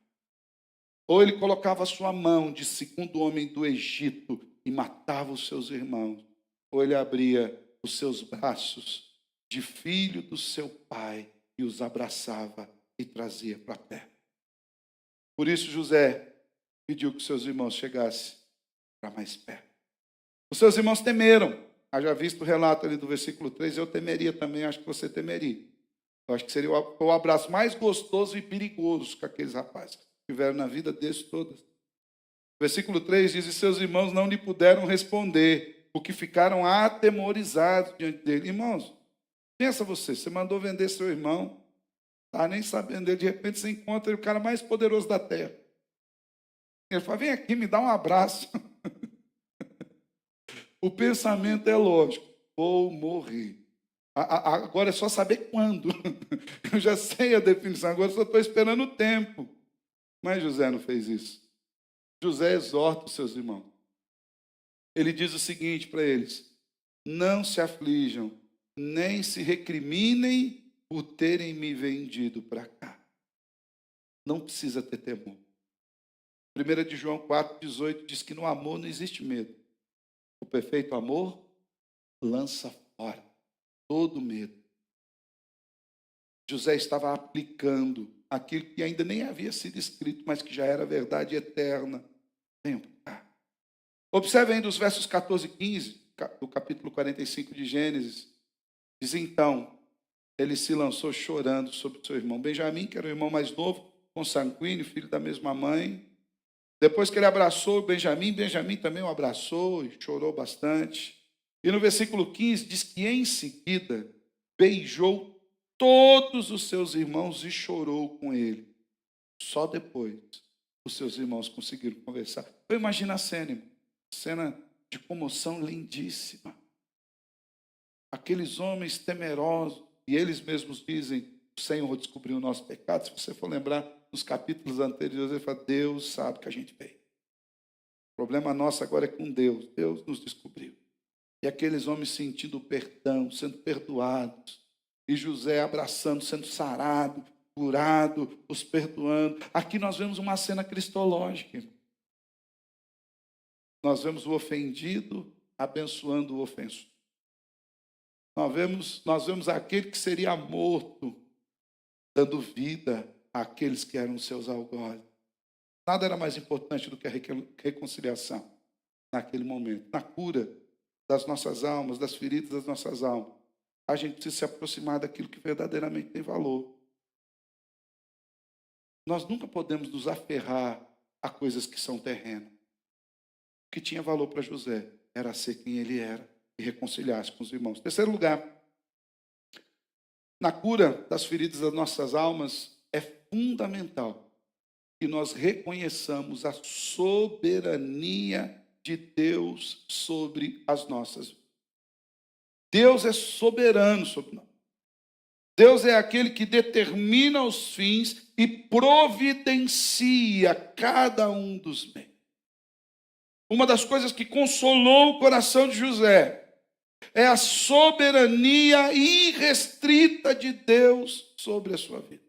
Speaker 1: Ou ele colocava a sua mão de segundo homem do Egito e matava os seus irmãos. Ou ele abria os seus braços de filho do seu pai e os abraçava e trazia para perto. Por isso José pediu que seus irmãos chegassem para mais perto. Os seus irmãos temeram. Haja visto o relato ali do versículo 3, eu temeria também, acho que você temeria. Eu acho que seria o abraço mais gostoso e perigoso que aqueles rapazes tiveram na vida deles todas. Versículo 3 diz, e seus irmãos não lhe puderam responder, porque ficaram atemorizados diante dele. Irmãos, pensa você mandou vender seu irmão, tá nem sabendo dele, de repente você encontra ele, o cara mais poderoso da terra. Ele fala, vem aqui, me dá um abraço. O pensamento é lógico, vou morrer. Agora é só saber quando. Eu já sei a definição, agora só estou esperando o tempo. Mas José não fez isso. José exorta os seus irmãos. Ele diz o seguinte para eles, não se aflijam, nem se recriminem por terem me vendido para cá. Não precisa ter temor. 1 de João 4,18 diz que no amor não existe medo. O perfeito amor lança fora todo medo. José estava aplicando aquilo que ainda nem havia sido escrito, mas que já era verdade eterna. Venham para cá. Observem ainda os versos 14 e 15 do capítulo 45 de Gênesis. Diz então, ele se lançou chorando sobre o seu irmão Benjamim, que era o irmão mais novo, consanguíneo, filho da mesma mãe. Depois que ele abraçou Benjamim, Benjamim também o abraçou e chorou bastante. E no versículo 15 diz que em seguida beijou todos os seus irmãos e chorou com ele. Só depois os seus irmãos conseguiram conversar. Eu imagino a cena, irmão. Cena de comoção lindíssima. Aqueles homens temerosos, e eles mesmos dizem, o Senhor descobriu o nosso pecado. Se você for lembrar, nos capítulos anteriores, ele fala, Deus sabe que a gente veio. O problema nosso agora é com Deus. Deus nos descobriu. E aqueles homens sentindo o perdão, sendo perdoados. E José abraçando, sendo sarado, curado, os perdoando. Aqui nós vemos uma cena cristológica. Nós vemos o ofendido abençoando o ofensor. Nós vemos aquele que seria morto, dando vida àqueles que eram seus algozes. Nada era mais importante do que a reconciliação naquele momento. Na cura das nossas almas, das feridas das nossas almas, a gente precisa se aproximar daquilo que verdadeiramente tem valor. Nós nunca podemos nos aferrar a coisas que são terrenas. O que tinha valor para José era ser quem ele era e reconciliar-se com os irmãos. Terceiro lugar, na cura das feridas das nossas almas, é fundamental que nós reconheçamos a soberania de Deus sobre as nossas vidas. Deus é soberano sobre nós. Deus é aquele que determina os fins e providencia cada um dos meios. Uma das coisas que consolou o coração de José é a soberania irrestrita de Deus sobre a sua vida.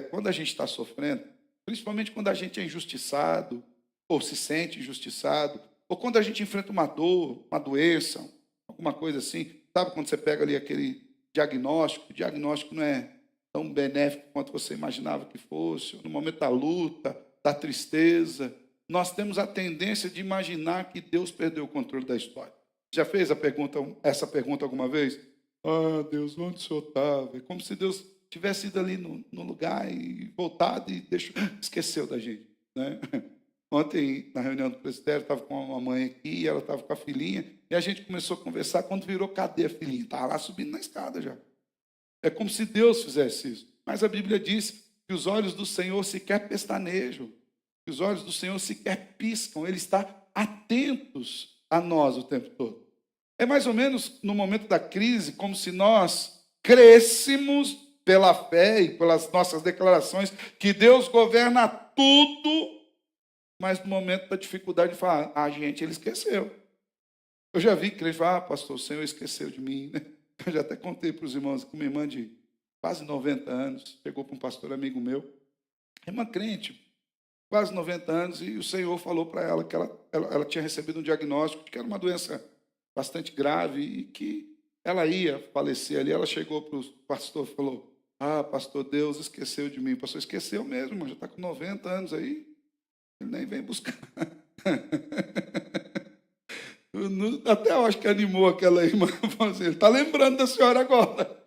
Speaker 1: Quando a gente está sofrendo, principalmente quando a gente é injustiçado, ou se sente injustiçado, ou quando a gente enfrenta uma dor, uma doença, alguma coisa assim, sabe quando você pega ali aquele diagnóstico, o diagnóstico não é tão benéfico quanto você imaginava que fosse, no momento da luta, da tristeza, nós temos a tendência de imaginar que Deus perdeu o controle da história. Já fez essa pergunta alguma vez? Ah, Deus, onde o Senhor estava? É como se Deus tivesse ido ali no lugar e voltado e esqueceu da gente, né? Ontem, na reunião do presbitério, estava com uma mãe aqui, e ela estava com a filhinha, e a gente começou a conversar. Quando virou, cadê a filhinha? Estava lá subindo na escada já. É como se Deus fizesse isso. Mas a Bíblia diz que os olhos do Senhor sequer pestanejam, que os olhos do Senhor sequer piscam, Ele está atentos a nós o tempo todo. É mais ou menos no momento da crise, como se nós crêssemos pela fé e pelas nossas declarações que Deus governa tudo, mas no momento da dificuldade fala, gente, Ele esqueceu. Eu já vi crente falar, pastor, o Senhor esqueceu de mim, né? Eu já até contei para os irmãos que uma irmã de quase 90 anos chegou para um pastor amigo meu, irmã crente, quase 90 anos, e o Senhor falou para ela que ela tinha recebido um diagnóstico de que era uma doença bastante grave e que ela ia falecer ali. Ela chegou para o pastor e falou, pastor, Deus esqueceu de mim. O pastor esqueceu mesmo, já está com 90 anos aí, ele nem vem buscar. Até eu acho que animou aquela irmã, ele está lembrando da senhora agora,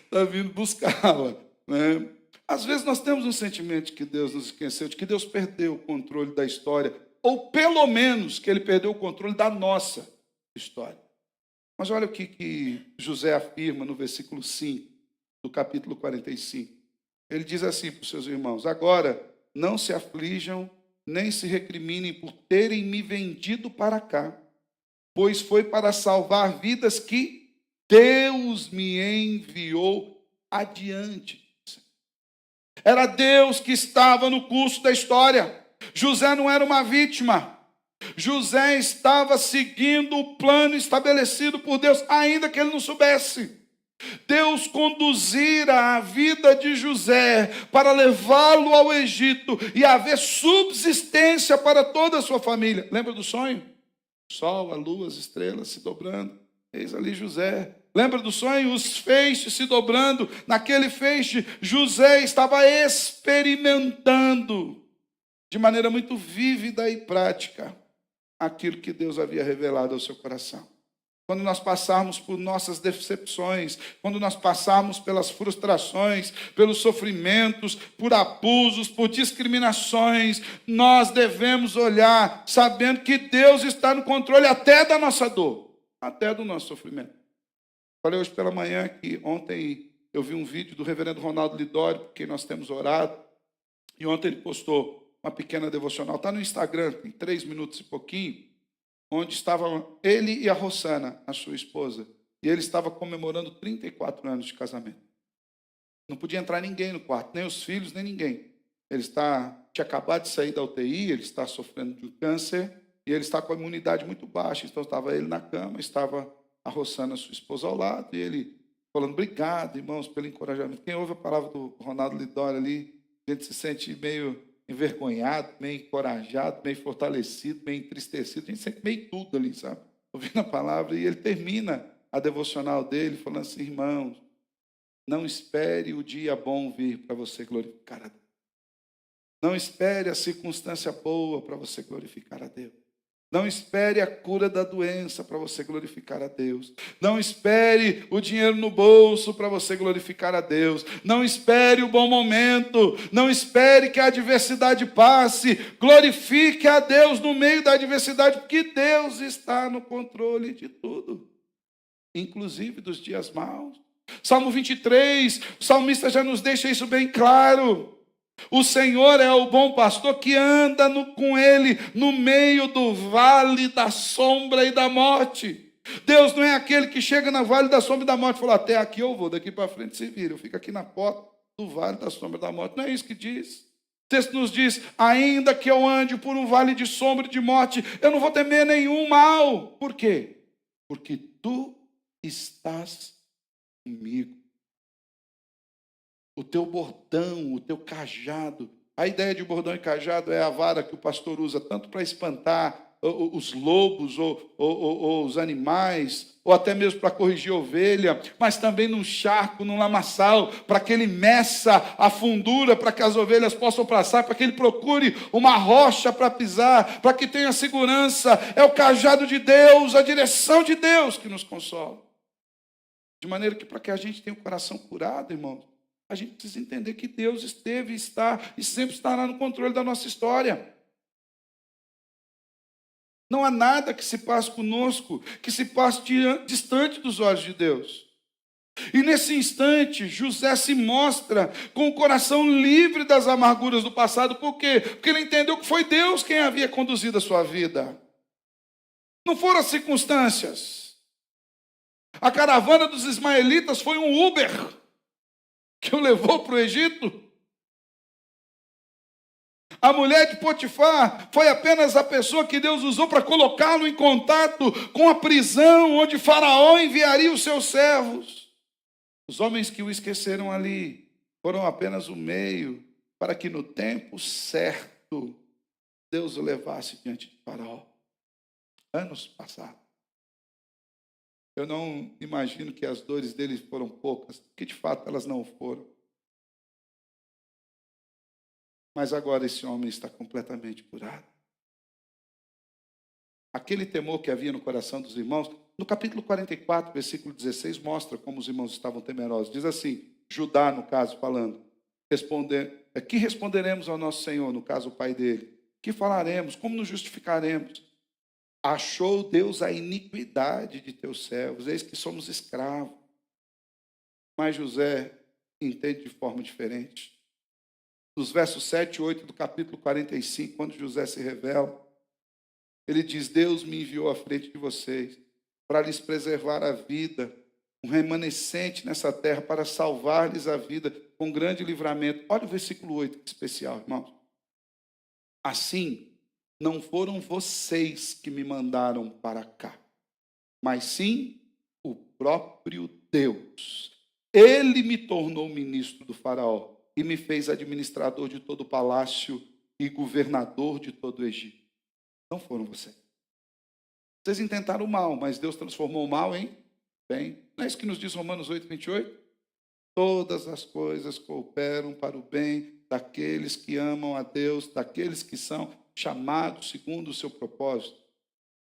Speaker 1: está vindo buscá-la, né? Às vezes nós temos um sentimento de que Deus nos esqueceu, de que Deus perdeu o controle da história, ou pelo menos que Ele perdeu o controle da nossa história. Mas olha o que José afirma no versículo 5 do capítulo 45. Ele diz assim para os seus irmãos, agora não se aflijam, nem se recriminem por terem me vendido para cá, pois foi para salvar vidas que Deus me enviou adiante. Era Deus que estava no curso da história. José não era uma vítima. José estava seguindo o plano estabelecido por Deus, ainda que ele não soubesse. Deus conduzira a vida de José para levá-lo ao Egito e haver subsistência para toda a sua família. Lembra do sonho? O sol, a lua, as estrelas se dobrando. Eis ali José. Lembra do sonho? Os feixes se dobrando. Naquele feixe, José estava experimentando de maneira muito vívida e prática aquilo que Deus havia revelado ao seu coração. Quando nós passarmos por nossas decepções, quando nós passarmos pelas frustrações, pelos sofrimentos, por abusos, por discriminações, nós devemos olhar sabendo que Deus está no controle até da nossa dor, até do nosso sofrimento. Falei hoje pela manhã que ontem eu vi um vídeo do reverendo Ronaldo Lidório, por quem nós temos orado, e ontem ele postou uma pequena devocional, está no Instagram, tem 3 minutos e pouquinho, onde estavam ele e a Rossana, a sua esposa, e ele estava comemorando 34 anos de casamento. Não podia entrar ninguém no quarto, nem os filhos, nem ninguém. Ele tinha acabado de sair da UTI, ele está sofrendo de um câncer, e ele está com a imunidade muito baixa, então estava ele na cama, estava a Rossana, sua esposa, ao lado, e ele falando, obrigado, irmãos, pelo encorajamento. Quem ouve a palavra do Ronaldo Lidório ali, a gente se sente meio envergonhado, meio encorajado, meio fortalecido, meio entristecido, a gente sente meio tudo ali, sabe? Ouvindo a palavra, e ele termina a devocional dele falando assim, irmãos, não espere o dia bom vir para você glorificar a Deus. Não espere a circunstância boa para você glorificar a Deus. Não espere a cura da doença para você glorificar a Deus. Não espere o dinheiro no bolso para você glorificar a Deus. Não espere o bom momento. Não espere que a adversidade passe. Glorifique a Deus no meio da adversidade, porque Deus está no controle de tudo, inclusive dos dias maus. Salmo 23, o salmista já nos deixa isso bem claro. O Senhor é o bom pastor que anda com ele no meio do vale da sombra e da morte. Deus não é aquele que chega no vale da sombra e da morte e fala, até aqui eu vou, daqui para frente se vira. Eu fico aqui na porta do vale da sombra e da morte. Não é isso que diz. O texto nos diz, ainda que eu ande por um vale de sombra e de morte, eu não vou temer nenhum mal. Por quê? Porque tu estás comigo. O teu bordão, o teu cajado. A ideia de bordão e cajado é a vara que o pastor usa tanto para espantar os lobos ou os animais, ou até mesmo para corrigir a ovelha, mas também num charco, num lamaçal, para que ele meça a fundura, para que as ovelhas possam passar, para que ele procure uma rocha para pisar, para que tenha segurança. É o cajado de Deus, a direção de Deus que nos consola. De maneira que para que a gente tenha o coração curado, irmãos, A gente precisa entender que Deus esteve, está e sempre estará no controle da nossa história. Não há nada que se passe conosco, que se passe distante dos olhos de Deus. E nesse instante, José se mostra com o coração livre das amarguras do passado. Por quê? Porque ele entendeu que foi Deus quem havia conduzido a sua vida. Não foram as circunstâncias. A caravana dos ismaelitas foi um Uber que o levou para o Egito. A mulher de Potifar foi apenas a pessoa que Deus usou para colocá-lo em contato com a prisão onde Faraó enviaria os seus servos. Os homens que o esqueceram ali foram apenas o meio para que no tempo certo Deus o levasse diante de Faraó. Anos passados. Eu não imagino que as dores dele foram poucas, porque de fato elas não foram. Mas agora esse homem está completamente curado. Aquele temor que havia no coração dos irmãos, no capítulo 44, versículo 16, mostra como os irmãos estavam temerosos. Diz assim, Judá, no caso, falando, que responderemos ao nosso Senhor, no caso, o pai dele? Que falaremos? Como nos justificaremos? Achou Deus a iniquidade de teus servos, eis que somos escravos. Mas José entende de forma diferente. Nos versos 7 e 8 do capítulo 45, quando José se revela, ele diz, Deus me enviou à frente de vocês para lhes preservar a vida, um remanescente nessa terra para salvar-lhes a vida com grande livramento. Olha o versículo 8, que especial, irmãos. Assim, não foram vocês que me mandaram para cá, mas sim o próprio Deus. Ele me tornou ministro do faraó e me fez administrador de todo o palácio e governador de todo o Egito. Não foram vocês. Vocês intentaram o mal, mas Deus transformou o mal em bem. Não é isso que nos diz Romanos 8, 28? Todas as coisas cooperam para o bem daqueles que amam a Deus, daqueles que são chamados segundo o seu propósito.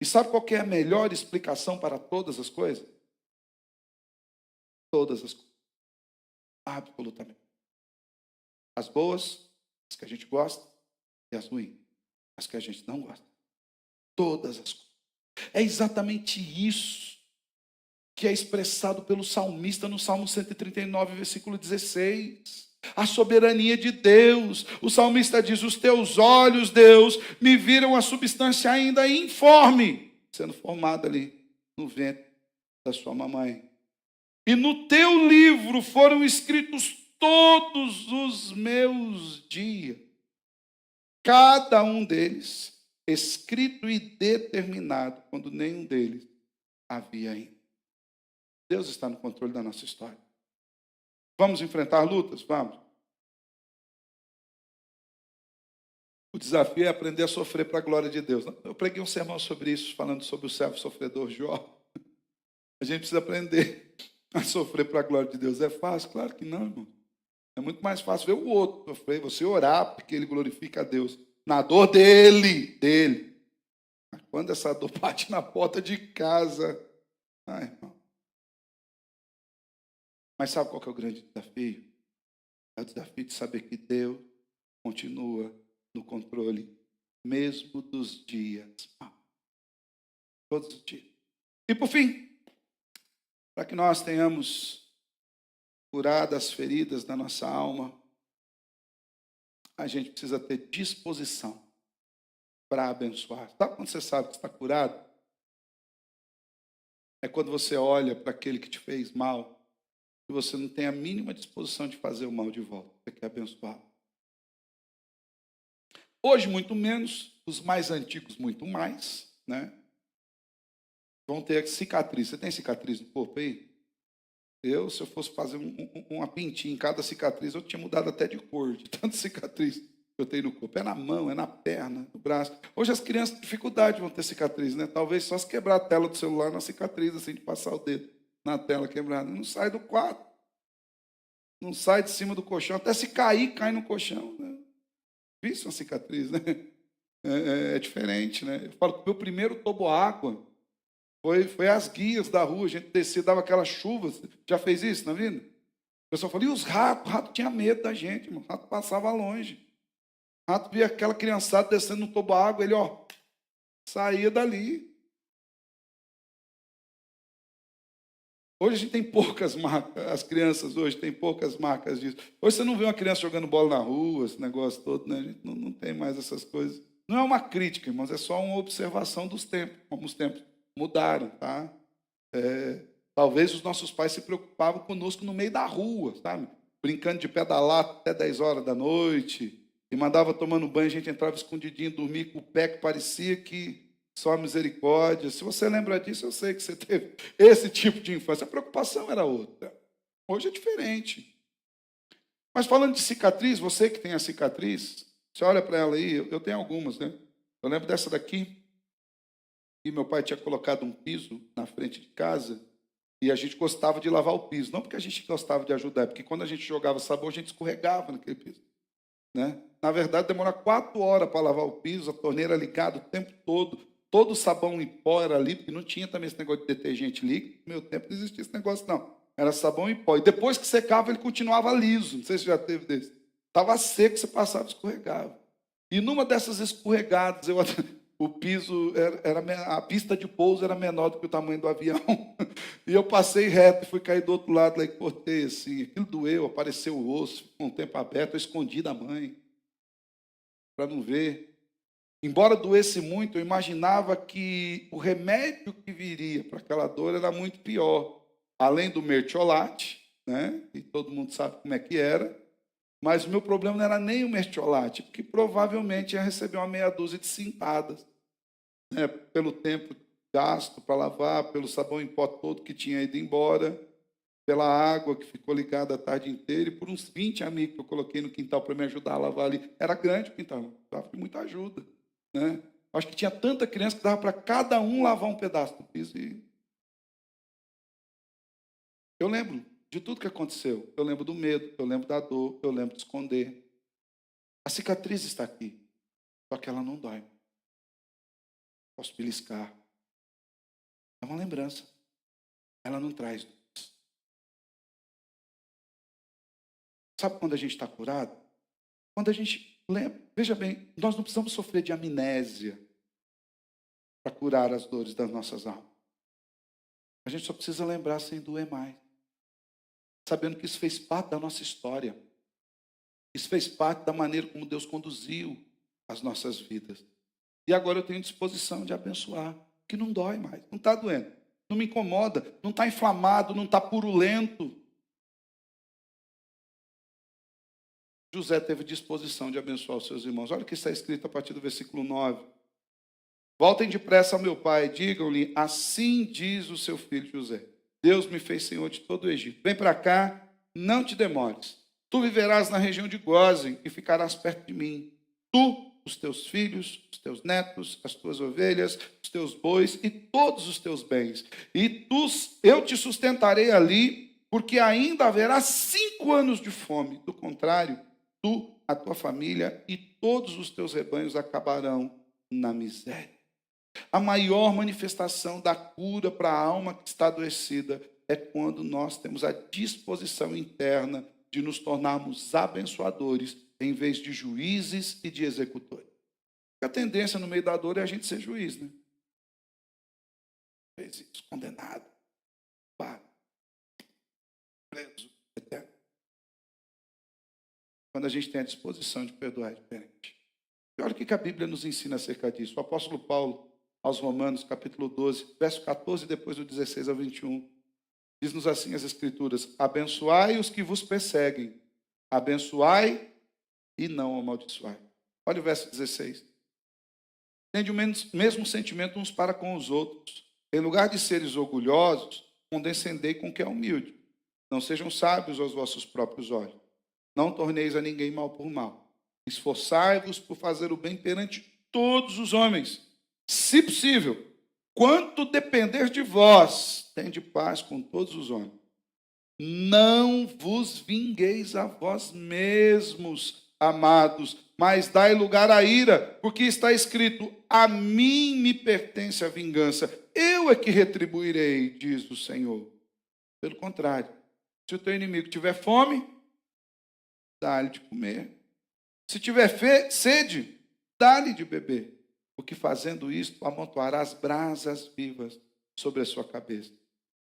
Speaker 1: E sabe qual que é a melhor explicação para todas as coisas? Todas as coisas. Absolutamente. As boas, as que a gente gosta, e as ruins, as que a gente não gosta. Todas as coisas. É exatamente isso que é expressado pelo salmista no Salmo 139, versículo 16. A soberania de Deus. O salmista diz, os teus olhos, Deus, me viram a substância ainda informe, sendo formada ali no ventre da sua mamãe. E no teu livro foram escritos todos os meus dias, cada um deles escrito e determinado, quando nenhum deles havia ainda. Deus está no controle da nossa história. Vamos enfrentar lutas? Vamos. O desafio é aprender a sofrer para a glória de Deus. Eu preguei um sermão sobre isso, falando sobre o servo sofredor Jó. A gente precisa aprender a sofrer para a glória de Deus. É fácil? Claro que não, irmão. É muito mais fácil ver o outro sofrer, você orar, porque ele glorifica a Deus. Na dor dele. Mas quando essa dor bate na porta de casa, irmão. Mas sabe qual que é o grande desafio? É o desafio de saber que Deus continua no controle, mesmo dos dias maus. Todos os dias. E por fim, para que nós tenhamos curado as feridas da nossa alma, a gente precisa ter disposição para abençoar. Sabe quando você sabe que está curado? É quando você olha para aquele que te fez mal e você não tem a mínima disposição de fazer o mal de volta. Você quer abençoar. Hoje, muito menos. Os mais antigos, muito mais. Né? Vão ter cicatriz. Você tem cicatriz no corpo aí? Se eu fosse fazer uma pintinha em cada cicatriz, eu tinha mudado até de cor, de tanta cicatriz que eu tenho no corpo. É na mão, é na perna, no braço. Hoje as crianças têm dificuldade vão ter cicatriz, né? Talvez só se quebrar a tela do celular na cicatriz, assim, de passar o dedo na tela quebrada. Não sai do quarto. Não sai de cima do colchão. Até se cair, cai no colchão. Né? Isso é uma cicatriz, né? É diferente, né? Eu falo que o meu primeiro toboágua foi as guias da rua. A gente descia, dava aquelas chuvas. Já fez isso na vida? pessoal fala, e os ratos? O rato tinha medo da gente, irmão. O rato passava longe. O rato via aquela criançada descendo no toboágua, ele, saía dali. Hoje a gente tem poucas marcas, as crianças hoje têm poucas marcas disso. Hoje você não vê uma criança jogando bola na rua, esse negócio todo, né? A gente não tem mais essas coisas. Não é uma crítica, irmãos, é só uma observação dos tempos, como os tempos mudaram, tá? Talvez os nossos pais se preocupavam conosco no meio da rua, sabe? Brincando de pedalar até 10 horas da noite, e mandava tomando banho, a gente entrava escondidinho, dormia com o pé que parecia que só a misericórdia. Se você lembra disso, eu sei que você teve esse tipo de infância. A preocupação era outra. Hoje é diferente. Mas falando de cicatriz, você que tem a cicatriz, você olha para ela aí, eu tenho algumas, né? Eu lembro dessa daqui, e meu pai tinha colocado um piso na frente de casa, e a gente gostava de lavar o piso. Não porque a gente gostava de ajudar, porque quando a gente jogava sabão, a gente escorregava naquele piso, né? Na verdade, demora 4 horas para lavar o piso, a torneira ligada o tempo todo. Todo o sabão em pó era ali, porque não tinha também esse negócio de detergente líquido. No meu tempo não existia esse negócio, não. Era sabão em pó. E depois que secava, ele continuava liso. Não sei se já teve desse. Estava seco, você passava e escorregava. E numa dessas escorregadas, o piso, a pista de pouso era menor do que o tamanho do avião. E eu passei reto, fui cair do outro lado lá e cortei assim. Aquilo doeu, apareceu o osso, com o tempo aberto, eu escondi da mãe, para não ver. Embora doesse muito, eu imaginava que o remédio que viria para aquela dor era muito pior. Além do mertiolate, né? E todo mundo sabe como é que era. Mas o meu problema não era nem o mertiolate, porque provavelmente ia receber uma meia dúzia de cintadas, né? Pelo tempo gasto para lavar, pelo sabão em pó todo que tinha ido embora, pela água que ficou ligada a tarde inteira e por uns 20 amigos que eu coloquei no quintal para me ajudar a lavar ali. Era grande o quintal, precisava de muita ajuda, né? Acho que tinha tanta criança que dava para cada um lavar um pedaço do piso. E eu lembro de tudo que aconteceu. Eu lembro do medo, eu lembro da dor, eu lembro de esconder. A cicatriz está aqui, só que ela não dói. Posso beliscar. É uma lembrança. Ela não traz dor. Sabe quando a gente está curado? Quando a gente lembra. Veja bem, nós não precisamos sofrer de amnésia para curar as dores das nossas almas. A gente só precisa lembrar sem doer mais. Sabendo que isso fez parte da nossa história. Isso fez parte da maneira como Deus conduziu as nossas vidas. E agora eu tenho disposição de abençoar, que não dói mais, não está doendo, não me incomoda, não está inflamado, não está purulento. José teve disposição de abençoar os seus irmãos. Olha o que está escrito a partir do versículo 9. Voltem depressa ao meu pai, digam-lhe, assim diz o seu filho José. Deus me fez senhor de todo o Egito. Vem para cá, não te demores. Tu viverás na região de Gósen e ficarás perto de mim. Tu, os teus filhos, os teus netos, as tuas ovelhas, os teus bois e todos os teus bens. E eu te sustentarei ali, porque ainda haverá 5 anos de fome. Do contrário, tu, a tua família e todos os teus rebanhos acabarão na miséria. A maior manifestação da cura para a alma que está adoecida é quando nós temos a disposição interna de nos tornarmos abençoadores em vez de juízes e de executores. A tendência no meio da dor é a gente ser juiz, né? Fez isso, condenado, preso, eterno. Quando a gente tem a disposição de perdoar, é diferente. E olha o que a Bíblia nos ensina acerca disso. O apóstolo Paulo, aos Romanos, capítulo 12, verso 14, depois do 16 ao 21, diz-nos assim as Escrituras: abençoai os que vos perseguem, abençoai e não amaldiçoai. Olha o verso 16. Tende o mesmo sentimento uns para com os outros. Em lugar de seres orgulhosos, condescendei com o que é humilde. Não sejam sábios aos vossos próprios olhos. Não torneis a ninguém mal por mal. Esforçai-vos por fazer o bem perante todos os homens. Se possível, quanto depender de vós, tende paz com todos os homens. Não vos vingueis a vós mesmos, amados, mas dai lugar à ira, porque está escrito: a mim me pertence a vingança, eu é que retribuirei, diz o Senhor. Pelo contrário, Se o teu inimigo tiver fome, dá-lhe de comer. Se tiver sede, dá-lhe de beber. Porque fazendo isto, amontoarás brasas vivas sobre a sua cabeça.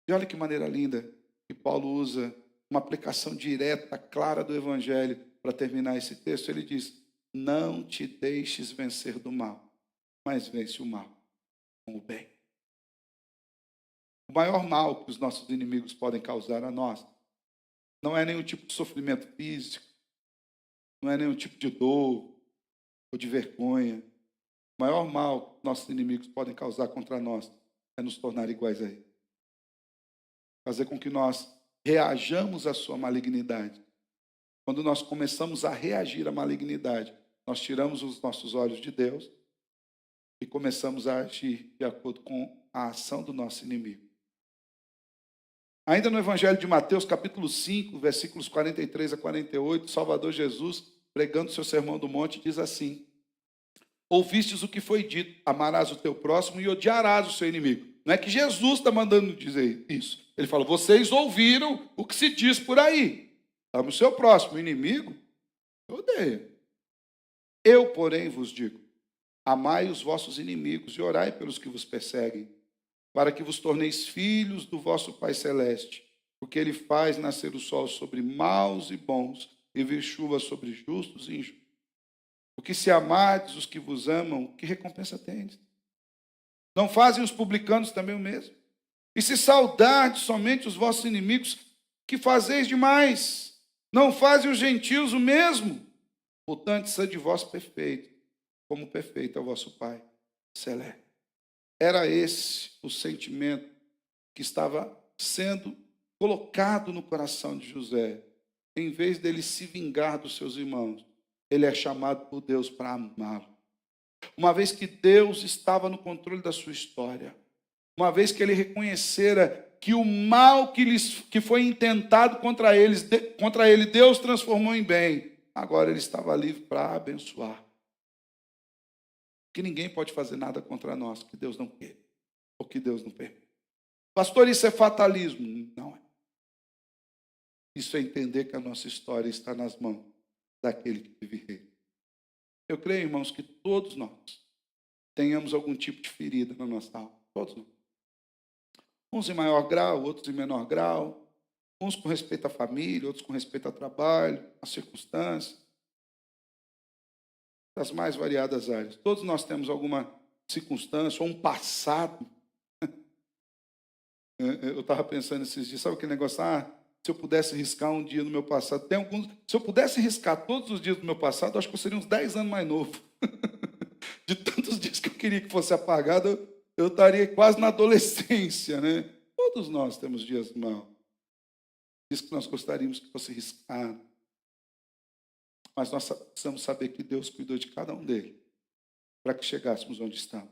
Speaker 1: E olha que maneira linda que Paulo usa uma aplicação direta, clara do Evangelho para terminar esse texto. Ele diz: não te deixes vencer do mal, mas vence o mal com o bem. O maior mal que os nossos inimigos podem causar a nós não é nenhum tipo de sofrimento físico, não é nenhum tipo de dor ou de vergonha. O maior mal que nossos inimigos podem causar contra nós é nos tornar iguais a ele. Fazer com que nós reajamos à sua malignidade. Quando nós começamos a reagir à malignidade, nós tiramos os nossos olhos de Deus e começamos a agir de acordo com a ação do nosso inimigo. Ainda no Evangelho de Mateus, capítulo 5, versículos 43 a 48, Salvador Jesus, pregando seu sermão do monte, diz assim: ouvistes o que foi dito, amarás o teu próximo e odiarás o seu inimigo. Não é que Jesus está mandando dizer isso. Ele fala: vocês ouviram o que se diz por aí. Ame o seu próximo, o inimigo, odeia. Eu, porém, vos digo: amai os vossos inimigos e orai pelos que vos perseguem, para que vos torneis filhos do vosso Pai Celeste, porque Ele faz nascer o sol sobre maus e bons, e vir chuva sobre justos e injustos. Porque se amardes os que vos amam, que recompensa tendes? Não fazem os publicanos também o mesmo? E se saudardes somente os vossos inimigos, que fazeis demais? Não fazem os gentios o mesmo? Portanto, sede vós perfeito, como perfeito é o vosso Pai Celeste. Era esse o sentimento que estava sendo colocado no coração de José. Em vez dele se vingar dos seus irmãos, ele é chamado por Deus para amá-lo. Uma vez que Deus estava no controle da sua história, uma vez que ele reconhecera que o mal que foi intentado contra ele, Deus transformou em bem. Agora ele estava livre para abençoar. Que ninguém pode fazer nada contra nós que Deus não quer, ou que Deus não permite. Pastor, isso é fatalismo? Não é. Isso é entender que a nossa história está nas mãos daquele que vive rei. Eu creio, irmãos, que todos nós tenhamos algum tipo de ferida na nossa alma. Todos nós. Uns em maior grau, outros em menor grau. Uns com respeito à família, outros com respeito ao trabalho, às circunstâncias. Das mais variadas áreas. Todos nós temos alguma circunstância ou um passado. Eu estava pensando esses dias, sabe aquele negócio? Se eu pudesse riscar um dia no meu passado. Se eu pudesse riscar todos os dias do meu passado, eu acho que eu seria uns 10 anos mais novo. De tantos dias que eu queria que fosse apagado, eu estaria quase na adolescência, né? Todos nós temos dias maus. Diz que nós gostaríamos que fosse riscado. Mas nós precisamos saber que Deus cuidou de cada um deles para que chegássemos onde estamos.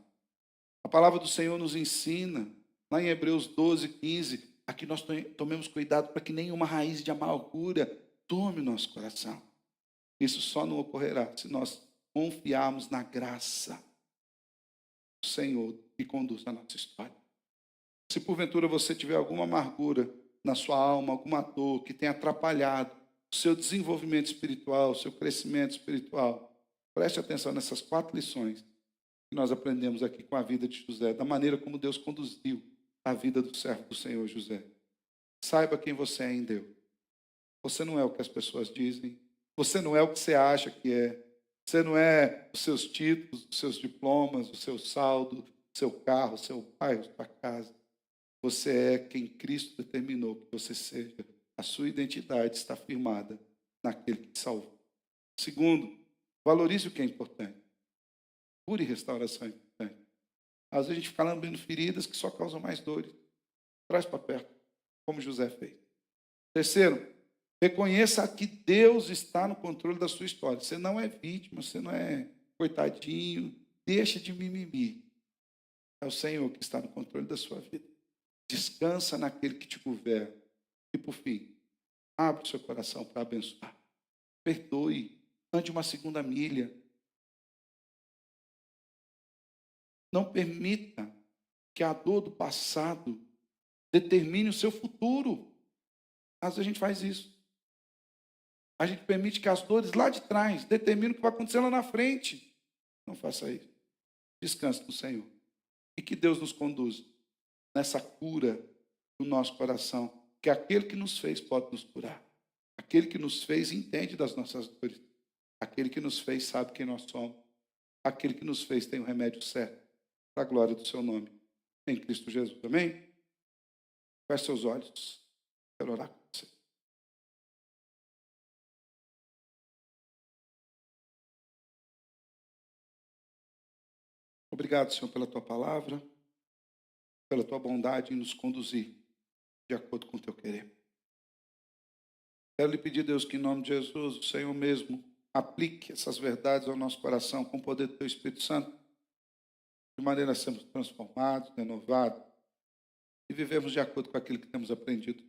Speaker 1: A palavra do Senhor nos ensina, lá em Hebreus 12, 15, a que nós tomemos cuidado para que nenhuma raiz de amargura tome o nosso coração. Isso só não ocorrerá se nós confiarmos na graça do Senhor que conduz a nossa história. Se porventura você tiver alguma amargura na sua alma, alguma dor que tenha atrapalhado o seu desenvolvimento espiritual, o seu crescimento espiritual, preste atenção nessas 4 lições que nós aprendemos aqui com a vida de José, da maneira como Deus conduziu a vida do servo do Senhor José. Saiba quem você é em Deus. Você não é o que as pessoas dizem, você não é o que você acha que é, você não é os seus títulos, os seus diplomas, o seu saldo, o seu carro, o seu bairro, a sua casa. Você é quem Cristo determinou que você seja. A sua identidade está firmada naquele que te salvou. Segundo, valorize o que é importante. Cura e restauração é importante. Às vezes a gente fica lambendo feridas que só causam mais dores. Traz para perto, como José fez. Terceiro, reconheça que Deus está no controle da sua história. Você não é vítima, você não é coitadinho. Deixa de mimimi. É o Senhor que está no controle da sua vida. Descansa naquele que te governa. E por fim, abre o seu coração para abençoar. Perdoe. Ande uma segunda milha. Não permita que a dor do passado determine o seu futuro. Às vezes a gente faz isso. A gente permite que as dores lá de trás determinem o que vai acontecer lá na frente. Não faça isso. Descanse no Senhor. E que Deus nos conduza nessa cura do nosso coração. Que aquele que nos fez pode nos curar. Aquele que nos fez entende das nossas dores. Aquele que nos fez sabe quem nós somos. Aquele que nos fez tem o remédio certo. Para a glória do seu nome. Em Cristo Jesus. Amém? Feche seus olhos. Quero orar com você. Obrigado, Senhor, pela tua palavra, pela tua bondade em nos conduzir de acordo com o teu querer. Quero lhe pedir, Deus, que em nome de Jesus, o Senhor mesmo aplique essas verdades ao nosso coração com o poder do teu Espírito Santo, de maneira a sermos transformados, renovados e vivemos de acordo com aquilo que temos aprendido.